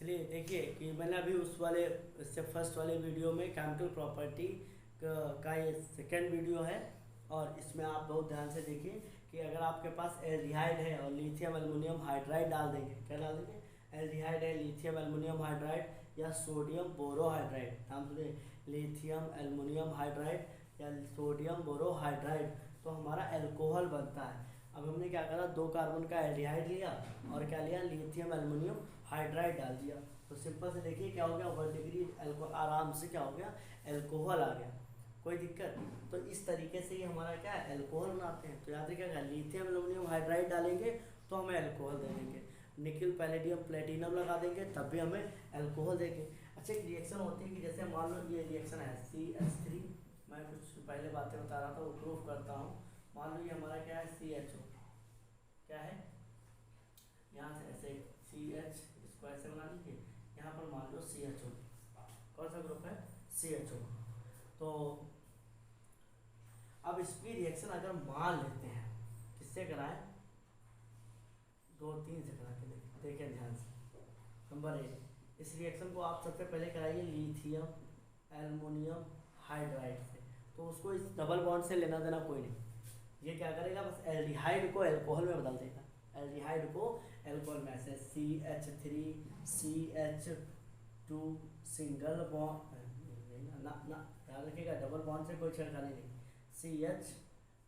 चलिए देखिए कि मैंने अभी उस वाले इससे फर्स्ट वाले वीडियो में केमिकल प्रॉपर्टी का ये सेकेंड वीडियो है। और इसमें आप बहुत ध्यान से देखिए कि अगर आपके पास एल्डिहाइड है और लिथियम एल्युमिनियम हाइड्राइड डाल देंगे, क्या डाल देंगे, एल्डिहाइड है, लिथियम एल्युमिनियम हाइड्राइड या सोडियम बोरोहाइड्राइड, नाम सुनिए, लिथियम एल्युमिनियम हाइड्राइड या सोडियम बोरोहाइड्राइड, तो हमारा एल्कोहल बनता है। अब हमने क्या करा, 2 कार्बन का एल्डिहाइड लिया और क्या लिया, लिथियम एल्युमिनियम हाइड्राइड डाल दिया, तो सिंपल से देखिए क्या हो गया, 1 डिग्री आराम से क्या हो गया, एल्कोहल आ गया, कोई दिक्कत। तो इस तरीके से ही हमारा क्या है, एल्कोहल बनाते हैं। तो याद रखिएगा, लिथियम एल्युमिनियम हाइड्राइड डालेंगे तो हमें एल्कोहल दे देंगे, निकिल पैलेडियम प्लेटिनम लगा देंगे तब भी हमें एल्कोहल देंगे। अच्छा, एक रिएक्शन होती है कि जैसे मान लो ये रिएक्शन है CH3, मैं कुछ पहले बातें बता रहा था वो प्रूफ करता हूँ। मान लो ये हमारा क्या है, CHO, क्या है, यहाँ से ऐसे CH, इसको ऐसे बना लीजिए, यहाँ पर मान लो CHO, कौन सा ग्रुप है, CHO। तो अब इसकी रिएक्शन अगर मान लेते हैं, किससे कराएं, 2-3 से करा के देखें ध्यान से। नंबर 1, इस रिएक्शन को आप सबसे पहले कराइए लिथियम एल्युमिनियम हाइड्राइड से, तो उसको इस डबल बॉन्ड से लेना देना कोई नहीं। ये क्या करेगा, बस एल्डिहाइड को एल्कोहल में बदल देगा, एल्डिहाइड को एल्कोहल में, ऐसे CH3 CH2 सिंगल बॉन्ड ना ना, याद रखिएगा डबल बॉन्ड से कोई छेड़खानी नहीं, CH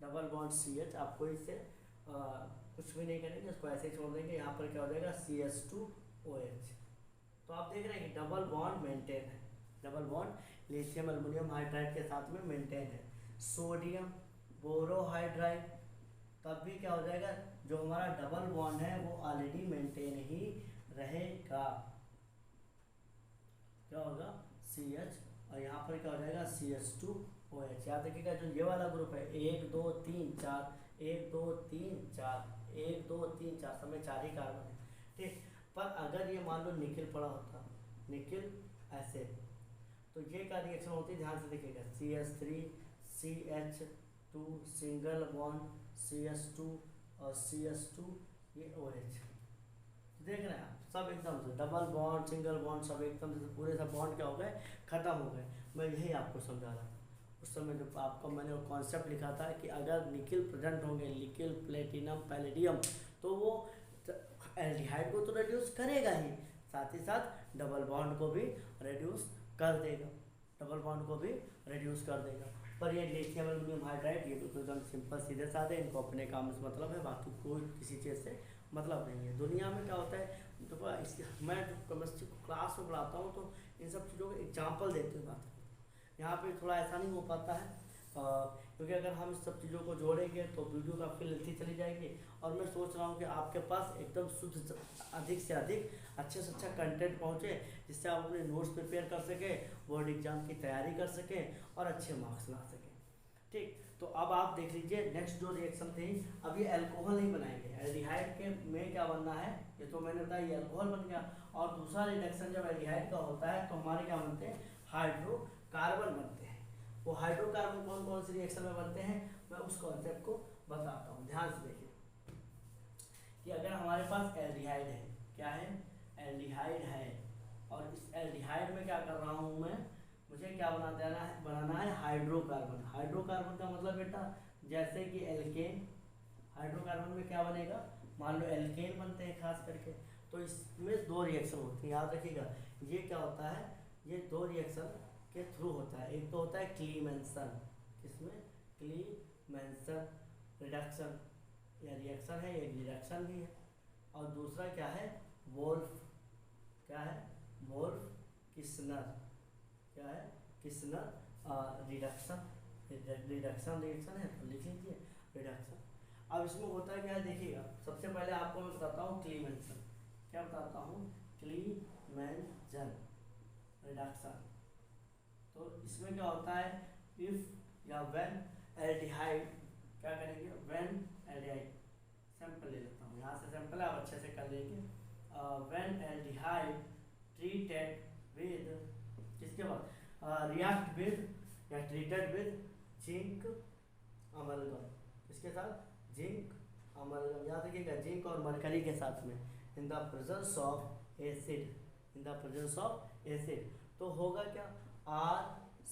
डबल बॉन्ड CH, आपको इससे कुछ भी नहीं करेंगे, इसको ऐसे ही छोड़ देंगे। यहाँ पर क्या हो जाएगा, CH2OH। तो आप देख रहे हैं कि डबल बॉन्ड मेंटेन है, double bond lithium aluminium hydride के साथ में मेंटेन है। सोडियम बोरोहाइड्राइड, तब भी क्या हो जाएगा, जो हमारा डबल बॉन्ड है वो ऑलरेडी मेंटेन ही रहेगा, क्या होगा, CH, और यहाँ पर क्या हो जाएगा, CH2OH। याद रखिएगा जो ये वाला ग्रुप है, 1 2 3 4, 1 2 3 4, 1 2 3 4, समय 4 ही कार्बन है, ठीक। पर अगर ये मान लो निकिल पड़ा होता, निकिल ऐसे, तो ये क्या रिएक्शन होती है, ध्यान से देखिएगा, CH3 CH2 single bond CH2 और CH2 ये OH, देख रहे हैं आप, सब एकदम से डबल बॉन्ड सिंगल बॉन्ड सब एकदम से पूरे सब बॉन्ड क्या हो गए, खत्म हो गए। मैं यही आपको समझा रहा था उस समय जब आपको मैंने वो कॉन्सेप्ट लिखा था कि अगर निकिल प्रेजेंट होंगे, निकिल प्लेटिनम पैलेडियम, तो वो एल्डिहाइड को तो रिड्यूस करेगा ही, साथ ही साथ डबल बॉन्ड को भी रिड्यूस कर देगा, डबल बॉन्ड को भी रिड्यूस कर देगा। पर ये लिथियम एल्युमिनियम हाइड्राइड ये बिल्कुल एकदम सिंपल सीधे साधे, इनको अपने काम से मतलब है, बाकी कोई किसी चीज़ से मतलब नहीं है। दुनिया में क्या होता है, तो इसकी मैं जो केमिस्ट्री क्लास में पढ़ाता हूँ तो इन सब चीज़ों के एग्जाम्पल देते हुए बात करता हूँ। यहाँ पे थोड़ा ऐसा नहीं हो पाता है, क्योंकि अगर हम इस सब चीज़ों को जोड़ेंगे तो वीडियो काफ़ी लेंथी चली जाएगी। और मैं सोच रहा हूँ कि आपके पास एकदम शुद्ध, अधिक से अधिक अच्छे से अच्छा कंटेंट पहुँचे, जिससे आप अपने नोट्स प्रिपेयर कर सकें, बोर्ड एग्जाम की तैयारी कर सकें और अच्छे मार्क्स ला सकें, ठीक। तो अब आप देख लीजिए नेक्स्ट जो रिएक्शन थी, अब ये अल्कोहल नहीं बनाएंगे, एल्डिहाइड के में क्या बनना है, ये तो मैंने बताया, ये अल्कोहल बन गया। और दूसरा रिएक्शन जब एल्डिहाइड का होता है तो हमारे क्या बनते हैं, हाइड्रोकार्बन बनते हैं। वो हाइड्रोकार्बन कौन कौन सी रिएक्शन में बनते हैं, मैं उस कॉन्सेप्ट को बताता हूँ, ध्यान से देखिए कि अगर हमारे पास एल्डिहाइड है, क्या है, एल्डिहाइड है, और इस एल्डिहाइड में क्या कर रहा हूँ मैं, मुझे क्या बनाना है हाइड्रोकार्बन। हाइड्रोकार्बन का मतलब बेटा जैसे कि एल्केन, हाइड्रोकार्बन में क्या बनेगा, मान लो एल्केन बनते हैं खास करके, तो इसमें 2 रिएक्शन होती हैं, याद रखिएगा। ये क्या होता है, ये 2 रिएक्शन के थ्रू होता है, एक तो होता है क्लीमेंसन, किसमें, क्लीमेंसन रिडक्शन, यह रिएक्शन है, एक रिडक्शन भी है। और दूसरा क्या है, वोल्फ, क्या है, वोल्फ किस्नर, क्या है, किस्नर रिडक्शन, रिडक्शन रिएक्शन है, तो लिख लीजिए रिडक्शन। अब इसमें होता है क्या है, देखिएगा, सबसे पहले आपको मैं बताता हूँ क्लीमेंसन, क्या बताता हूँ, क्लीमेंसन रिडक्शन। तो इसमें क्या होता है, इफ या व्हेन एल्डिहाइड, क्या करेंगे, व्हेन एल्डिहाइड, सैंपल ले लेता हूँ, यहाँ से सैंपल आप अच्छे से कर लेंगे। व्हेन एल्डिहाइड ट्रीटेड विद, इसके बाद रिएक्ट विद या ट्रीटेड विद जिंक अमलगम, इसके साथ जिंक अमलगम, याद रखिएगा जिंक और मरकरी के साथ में, in the presence of acid, in the presence of acid. तो होगा क्या, आर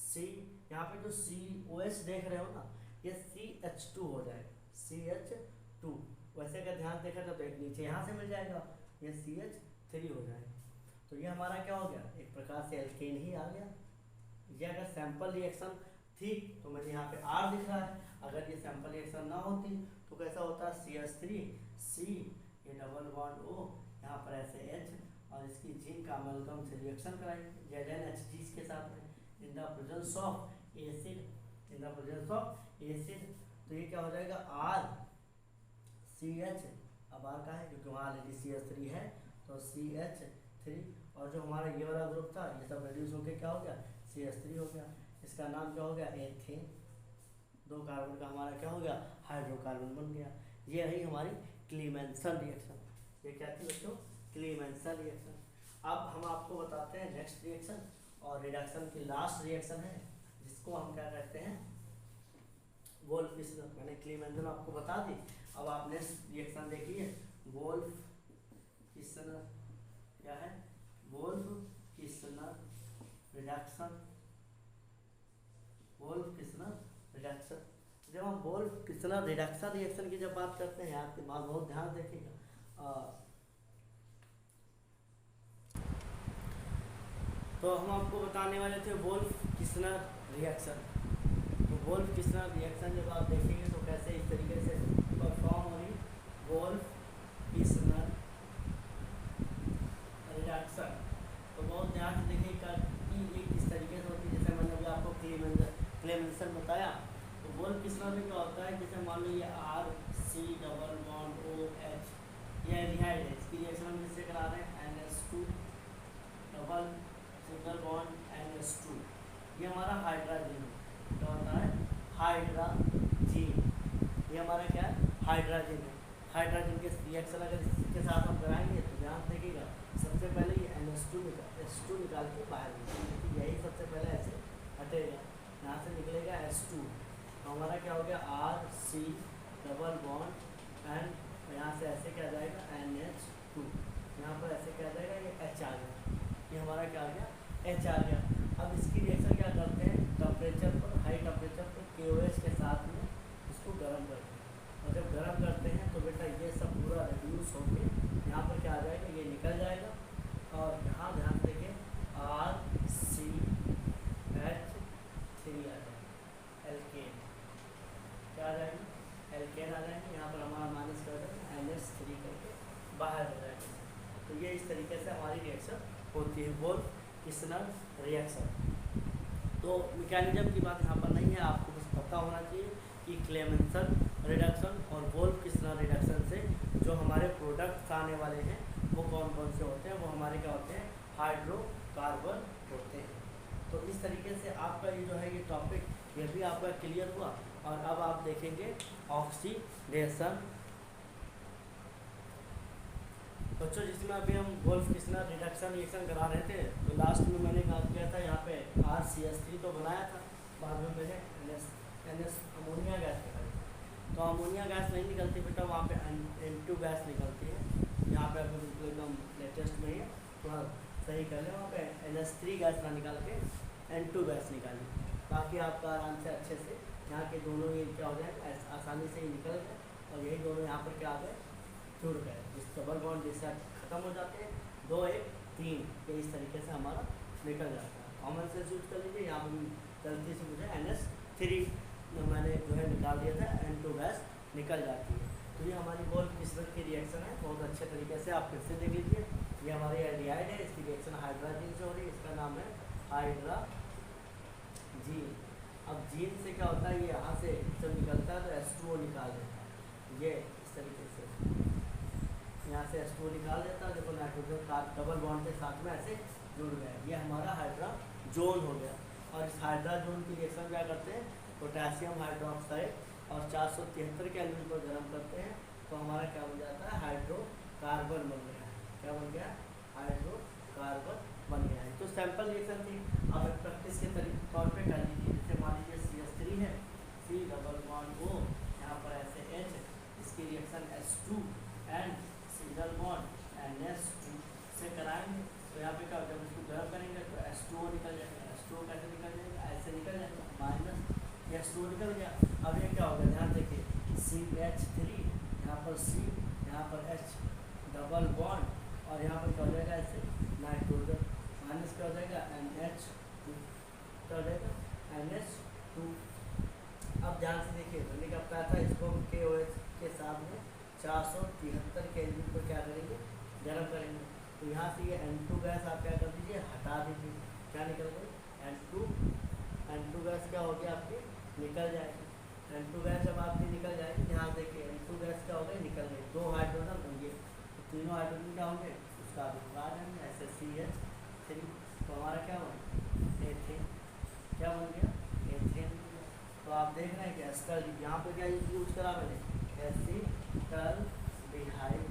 सी, यहाँ पे जो COH देख रहे हो ना, ये CH2 हो जाएगा, CH2। वैसे अगर ध्यान देखा तो एक नीचे यहाँ से मिल जाएगा, ये CH3 हो जाएगा। तो ये हमारा क्या हो गया, एक प्रकार से एल्केन ही आ गया। ये अगर सैंपल रिएक्शन थी तो मुझे यहाँ पे R दिख रहा है, अगर ये सैंपल रिएक्शन ना होती तो कैसा होता, CH3 C, ये डबल बॉन्ड O, यहाँ पर ऐसे H, और इसकी जिंक का अमलगम से रिएक्शन कराएंगे ZnHG के साथ में in the presence of acid, in the presence of acid. तो ये क्या हो जाएगा, RCH, अब R का है क्योंकि वहाँ ऑलरेडी CH3 है, तो CH3, और जो हमारा ये वाला ग्रुप था ये सब रिड्यूस होकर क्या हो गया, CH3 हो गया। इसका नाम क्या हो गया, एथेन। 2 कार्बन का हमारा क्या हो गया, हाइड्रोकार्बन बन गया। ये रही हमारी क्लीमेंसन रिएक्शन। ये क्या थी बच्चों, क्लीमेंसन रिएक्शन। अब हम आपको बताते हैं नेक्स्ट रिएक्शन, और रिडक्शन की लास्ट रिएक्शन है जिसको हम क्या कहते हैं, वोल्फ-किस्लर। मैंने क्लीमेंसन आपको बता दी, अब आप नेक्स्ट रिएक्शन देखिए, वोल्फ-किस्लर। क्या है, वोल्फ-किस्लर रिडक्शन, वोल्फ-किस्लर रिडक्शन। जब हम वोल्फ-किस्लर रिडक्शन रिएक्शन की जब बात करते हैं, आपके बात बहुत ध्यान रखिएगा। तो हम आपको बताने वाले थे वोल्फ-किस्लर रिएक्शन। तो वोल्फ-किस्लर रिएक्शन जब आप देखेंगे तो कैसे इस तरीके से परफॉर्म हो रही वोल्फ-किस्लर रिडक्शन। तो बहुत ध्यान से देखिएगा कि ये किस तरीके से होती है। जैसे मैंने अभी आपको क्लेमेंसन बताया, तो वोल्फ-किस्लर में क्या होता है, जैसे मान लो ये RC डबल बॉन्ड OH, ये एल्डिहाइड है, इसकी रिएक्शन हम इससे करा रहे हैं NH2 double single bond NH2, ये हमारा हाइड्रोजन है। क्या होता है, हाइड्रोजन, ये हमारा क्या है, हाइड्रोजन है। हाइड्रोजन के रिएक्शन अगर इसके साथ हम कराएंगे तो ध्यान देखिएगा, सबसे पहले ये NH2 निकाल के बाहर निकालेंगे, यही सबसे पहले ऐसे हटेगा, यहाँ से निकलेगा H2, तो हमारा क्या हो गया, RC डबल बॉन्ड एंड यहाँ से ऐसे क्या जाएगा NH2, यहाँ पर ऐसे क्या जाएगा, ये H आ गया, ये हमारा क्या आ गया, H आ गया। अब इसकी रिएक्शन क्या करते हैं, टेम्परेचर पर, हाई टेम्परेचर पर KOH के साथ में इसको गर्म करते हैं, और जब गर्म करते हैं तो बेटा ये सब पूरा रिड्यूस होकर यहाँ पर क्या आ जाएगा, ये निकल जाएगा, और यहाँ ध्यान देंगे RCH3 आ जाएगा, एल्केन। क्या आ जाएगा, एल्केन आ जाएंगे, यहाँ पर हमारा माइनस कर देंगे NH3 करके बाहर हो जाएगा। तो ये इस तरीके से हमारी रिएक्शन होती है, वोल्फ-किस्लर रिएक्शन। तो मैकेनिज्म की बात यहाँ पर नहीं है, आपको बस पता होना चाहिए कि क्लेमेंसन रिडक्शन और वोल्फ-किस्लर रिडक्शन से जो हमारे प्रोडक्ट्स आने वाले हैं वो कौन कौन से होते हैं, वो हमारे क्या होते हैं, हाइड्रोकार्बन होते हैं। तो इस तरीके से आपका ये जो है ये टॉपिक ये भी आपका क्लियर हुआ। और अब आप देखेंगे ऑक्सीडेशन। बच्चों जिसमें अभी हम वोल्फ-किस्लर रिडक्शन रिएक्शन करा रहे थे, तो लास्ट में मैंने कहा किया था यहाँ पे RCH3 तो बनाया था, बाद में मैंने NS अमोनिया गैस निकाली, तो अमोनिया गैस नहीं निकलती बेटा, वहाँ पे N2 गैस निकलती है। यहाँ पे अभी बिल्कुल एकदम लेटेस्ट में ही थोड़ा सही कर लें, वहाँ पे NH3 गैस ना निकाल के N2 गैस निकाली, बाकी आपका आराम से अच्छे से यहाँ के दोनों ये क्या हो जाए, आसानी से ही निकल गए, और यही दोनों यहाँ पर क्या आ गए, जुड़ गए। इस डबल बॉन्ड जिससे खत्म हो जाते हैं, 2 1 3, ये इस तरीके से हमारा निकल जाता है। कॉमन सेंस यूज कर लीजिए, यहाँ पर गलती से मुझे NH3 मैंने जो है निकाल दिया था, N2 गैस निकल जाती है। तो ये हमारी वोल्फ-किस्लर की रिएक्शन है, बहुत अच्छे तरीके से आप फिर से देख लीजिए। ये हमारी एल्डिहाइड है, इसकी रिएक्शन हाइड्रोजन से हो रही है, इसका नाम है हाइड्रोजीन। अब जीन से क्या होता है, ये यहाँ से जब निकलता है तो H2O निकाल देता है, ये इस तरीके से यहाँ से H2O निकाल देता है। देखो नाइट्रोजन का डबल बॉन्ड के साथ में ऐसे जुड़ गया, ये हमारा हाइड्रोजोन हो गया। और इस हाइड्रोजोन की रिएक्शन क्या करते हैं, पोटेशियम हाइड्रोक्साइड और 473 के एलिमेंट को गर्म करते हैं, तो हमारा क्या बन जाता है, हाइड्रोकार्बन बन गया। क्या बन गया, हाइड्रोकार्बन बन गया है। तो सैंपल रिएक्शन थी, आप प्रैक्टिस के तौर पे कर लीजिए। जैसे मान लीजिए CH3 है, C डबल बॉन्ड O, यहाँ पर ऐसे H, reaction H2 and single bond NH2 से कराएंगे तो यहाँ पे क्या होता है, इसको गर्म करेंगे तो H2O निकल जाएगा। H2O कैसे निकल जाएगा, ऐसे निकल जाएगा, माइनस H2O निकल गया। अब ये क्या होगा, ध्यान देखिए, CH3, यहाँ पर C, यहाँ पर H, डबल बॉन्ड, और यहाँ पर क्या हो जाएगा ऐसे नाइट्रोजन, माइनस क्या हो जाएगा NH2, क्या हो जाएगा NH2। अब ध्यान से देखिए, मैंने क्या बताया था, इसको KOH के साथ में 473 केल्विन पर क्या करेंगे, गर्म करेंगे। तो यहाँ से ये N2 गैस आप क्या कर दीजिए, हटा दीजिए, क्या निकल गई N2 गैस क्या हो गया आपकी, निकल जाएगी। N2 गैस जब आपकी निकल जाएगी, ध्यान देखिए N2 गैस क्या हो गई, निकल गई, 2 हाइड्रोजन होंगे, तो तीनों हाइड्रोजन क्या होंगे, उसका अभिप्राय जाएंगे ऐसे CH3, तो हमारा क्या बना, एथेन, क्या बन गया, एथेन। तो आप देख रहे हैं कि एस्टर, यहाँ पे क्या यूज करा मैंने, एसिटाल्डिहाइड।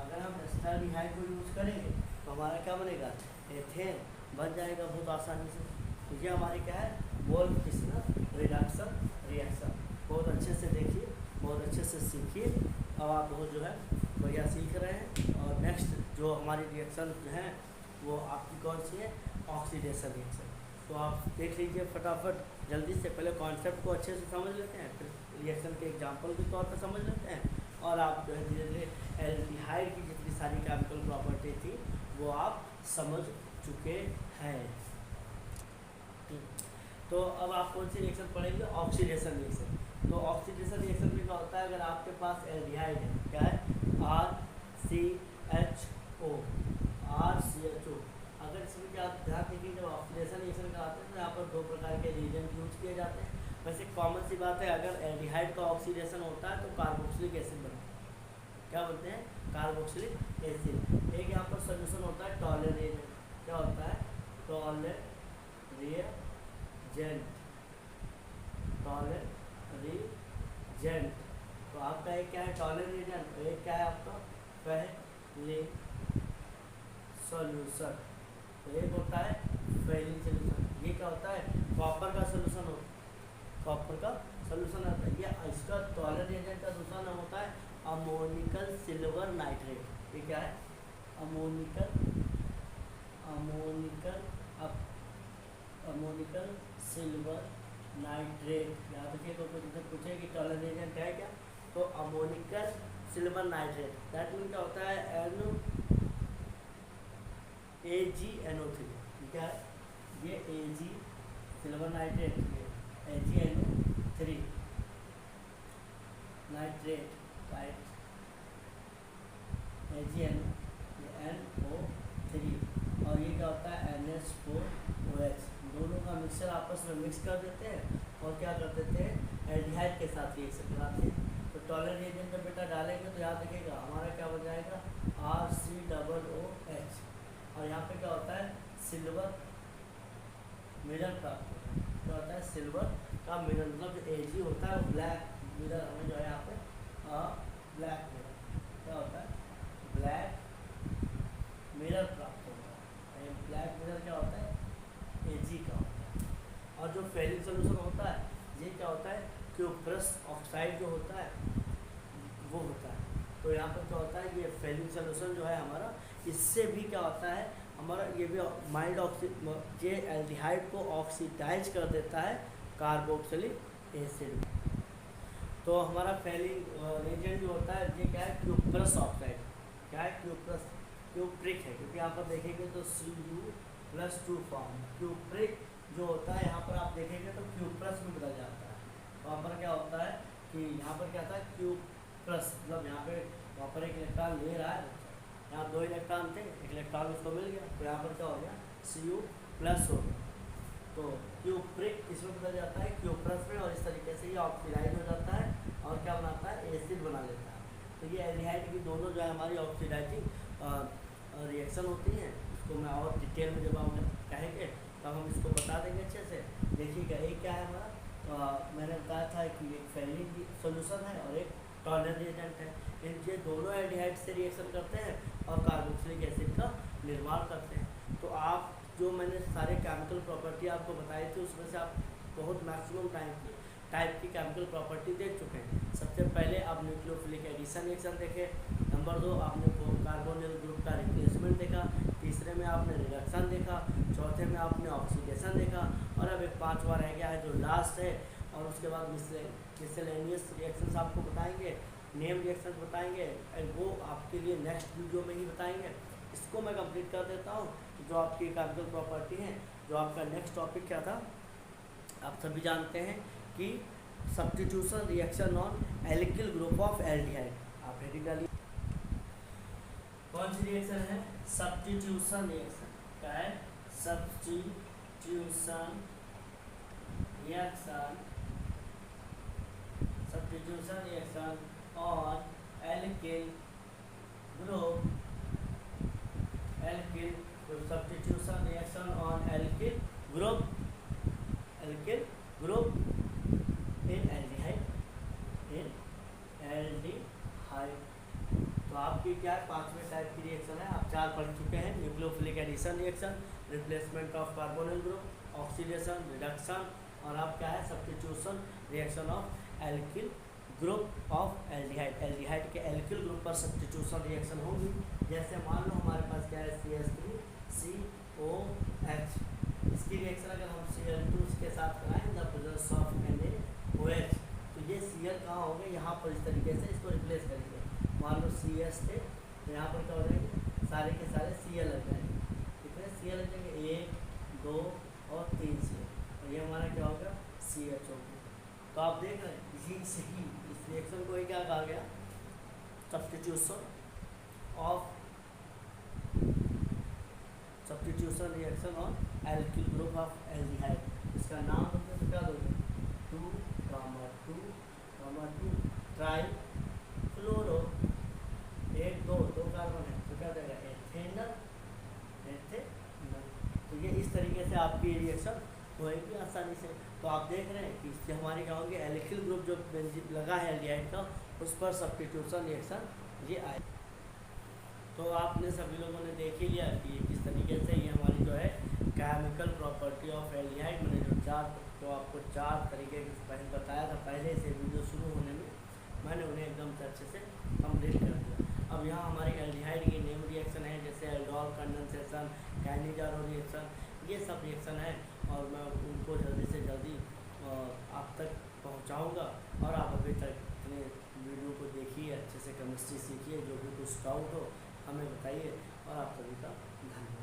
अगर हम एसिटाल्डिहाइड को यूज करेंगे तो हमारा क्या बनेगा, एथेन बन जाएगा बहुत आसानी से। तो ये हमारी क्या है, वोल्फ-किस्लर रिडक्शन रिएक्शन। बहुत अच्छे से देखिए, बहुत अच्छे से सीखिए। अब आप बहुत जो है बढ़िया सीख रहे हैं। और नेक्स्ट जो हमारी रिएक्शन हैं वो आपकी कौन सी है, ऑक्सीडेशन रिएक्शन। तो आप देख लीजिए फटाफट जल्दी से, पहले कॉन्सेप्ट को अच्छे से समझ लेते हैं, फिर रिएक्शन के एग्जांपल के तौर पर समझ लेते हैं, और आप जो है धीरे धीरे एल्डिहाइड की जितनी सारी केमिकल प्रॉपर्टी थी वो आप समझ चुके हैं। तो अब आप कौन सी रिएक्शन पढ़ेंगे, ऑक्सीडेशन रिएक्शन। तो ऑक्सीडेशन रिएक्शन में क्या होता है, अगर आपके पास एल्डिहाइड है, क्या है, RCHO, अगर इसमें क्या ध्यान देखिए, जब ऑक्सीडेशन रिएक्शन कराते हैं तो यहाँ पर 2 प्रकार के रिएजेंट यूज किए जाते हैं। वैसे कॉमन सी बात है, अगर एल्डिहाइड का ऑक्सीडेशन होता है तो कार्बोक्सिलिक एसिड बनता है, क्या बोलते हैं, कार्बोक्सिलिक एसिड। एक यहाँ पर सोल्यूशन होता है टॉलरेजेंट, क्या होता है, टॉलरेजेंट, तो आपका एक क्या है, टॉलरेजेंट, एक क्या है आपका पहले सॉल्यूशन, तो एक होता है फेलिंग सोल्यूशन। ये क्या होता है, कॉपर का सोल्यूशन होता है, कॉपर का सोल्यूशन होता है। ये इसका टॉलरेंट एजेंट का दूसरा नाम होता है अमोनिकल सिल्वर नाइट्रेट। ये क्या है, अमोनिकल सिल्वर नाइट्रेट। याद रखिए, तो कुछ पूछे कि टॉलरेंट एजेंट है क्या, तो ammoniacal silver nitrate, that mean क्या होता है AgNO3। क्या है ये, Ag silver nitrate, AgNO3 nitrate, AgNO3, और ये क्या होता है NH4OH। दोनों का मिक्सचर आपस में मिक्स कर देते हैं और क्या कर देते हैं, एल्डिहाइड के साथ रिएक्शन कराते हैं। तो टॉलरेंट एजेंट में बेटा डालेंगे तो याद रखिएगा हमारा क्या बन जाएगा, RCOOH, और यहाँ पे क्या होता है, सिल्वर मिरर प्राप्त होता है। क्या होता है, सिल्वर का मिरर, मतलब जो Ag होता है वो ब्लैक मिरर हमें जो है यहाँ पे ब्लैक मिरर, क्या होता है, ब्लैक मिरर प्राप्त होता है। ब्लैक मिरर क्या होता है, Ag का होता है। और जो फेलिंग सोल्यूशन होता है, ये क्या होता है, क्यूप्रस ऑक्साइड जो होता है वो होता है। तो यहाँ पर क्या होता है, ये फेलिंग सोल्यूशन जो है हमारा, इससे भी क्या होता है हमारा, ये भी माइल्ड ये एल्डिहाइड को ऑक्सीडाइज कर देता है कार्बोक्सिलिक एसिड। तो हमारा फेलिंग एजेंट जो होता है ये क्या है, क्यूप्रस ऑक्साइड, क्या है, क्यूप्रिक है, क्योंकि यहाँ पर देखेंगे तो Cu+2 फॉर्म, क्यूप्रिक जो होता है यहाँ पर आप देखेंगे तो क्यूप्रस में बदल जाता है। वहाँ पर क्या होता है कि यहाँ पर क्या था, क्यूप्रस, मतलब यहाँ पे वहाँ पर एक इलेक्ट्रॉन ले रहा है, यहाँ 2 इलेक्ट्रॉन थे, एक इलेक्ट्रॉन उसको मिल गया, तो यहाँ पर क्या हो गया, Cu+ हो गया। तो क्यूप्रिक इसमें बदल जाता है क्यूप्रस में, और इस तरीके से ये ऑक्सीडाइज हो जाता है और क्या बनाता है, एसिड बना लेता है। तो ये एल्डिहाइड की दोनों जो है हमारी ऑक्सीडाइजिंग रिएक्शन होती हैं। इसको मैं और डिटेल में जब हम कहेंगे तब हम इसको बता देंगे अच्छे से। देखिएगा एक क्या है हमारा, मैंने बताया था कि एक फेलिंग सोल्यूशन है और एक टॉलरेंट एजेंट है। ये दोनों एल्डिहाइड से रिएक्शन करते हैं और कार्बोक्सिलिक एसिड का निर्माण करते हैं। तो आप जो मैंने सारे केमिकल प्रॉपर्टी आपको बताई थी उसमें से आप बहुत मैक्सिमम टाइप की केमिकल प्रॉपर्टी देख चुके हैं। सबसे पहले आप न्यूक्लियोफिलिक एडिशन रिएक्शन देखे, नंबर 2 आपने कार्बोनिल ग्रुप का रिप्लेसमेंट देखा, तीसरे में आपने रिडक्शन देखा, चौथे में आपने ऑक्सीडेशन देखा, और अब एक पांचवा रह गया है जो लास्ट है। और उसके बाद मिसलेनियस रिएक्शंस आपको बताएंगे, नेम रिएक्शंस बताएंगे, वो आपके लिए नेक्स्ट वीडियो में ही बताएंगे। इसको मैं कंप्लीट कर देता हूँ। जो आपकी केमिकल प्रॉपर्टी है, जो आपका नेक्स्ट टॉपिक क्या था, आप सभी जानते हैं कि substitution reaction on alkyl group of aldehyde. आप हेडिंग डालिए, कौन सी रिएक्शन है? Substitution reaction. क्या है? Substitution reaction, substitution reaction on alkyl group, alkyl substitution reaction on alkyl group, alkyl group in aldehyde, in aldehyde. तो आपकी क्या है, पांचवें टाइप की रिएक्शन है, आप चार पढ़ चुके हैं। Nucleophilic addition reaction, replacement of carbonyl group, oxidation, reduction, और आप क्या है, substitution reaction of alkyl group of aldehyde. Aldehyde के एल्किल ग्रुप पर सब्स्टिट्यूशन रिएक्शन होगी। जैसे मान लो हमारे पास क्या है, CH3COH, इसकी रिएक्शन अगर हम Cl2 के साथ कराएं द प्रेजेंस ऑफ NaOH, तो ये Cl कहाँ होंगे, यहाँ पर इस तरीके से इसको रिप्लेस करेंगे। मान लो CH थे तो यहाँ पर क्या हो जाएंगे, सारे के सारे Cl लग जाएंगे। कितने Cl लग जाएंगे? 1, 2 और 3 Cl, और ये हमारा क्या होगा, CH होगा। तो आप देख रहे हैं इसी से ही इस रिएक्शन को ही क्या कहा गया, substitution reaction on alkyl group of aldehyde. इसका नाम दोगे तो क्या दोगे, 2,2 ट्राई फ्लोरो, 1, 2 कार्बन है तो क्या देगा, एथेनल, एथेनल। तो ये इस तरीके से आपकी रिएक्शन होएगी आसानी से। तो आप देख रहे हैं कि इससे हमारे क्या होंगे, एल्किल ग्रुप जो बेंजीन लगा है एल्डिहाइड का, उस पर सब्स्टिट्यूशन रिएक्शन ये आए। तो आपने सभी लोगों ने देख ही लिया कि किस तरीके से ये हमारी जो है केमिकल प्रॉपर्टी ऑफ एल्डिहाइड, मैंने जो आपको चार तरीके की पहले बताया था, पहले से वीडियो शुरू होने में मैंने उन्हें एकदम से अच्छे से कंप्लीट कर दिया। अब यहाँ हमारी एल्डिहाइड की नेम रिएक्शन है, जैसे एल्डोल कंडेंसेशन, कैनिजारो रिएक्शन, ये सब रिएक्शन है, और मैं उनको जल्दी से जल्दी आप तक पहुँचाऊँगा। और आप अभी तक अपने वीडियो को देखिए, अच्छे से केमिस्ट्री सीखिए, जो भी कुछ डाउट हो हमें बताइए, और आप सभी का धन्यवाद।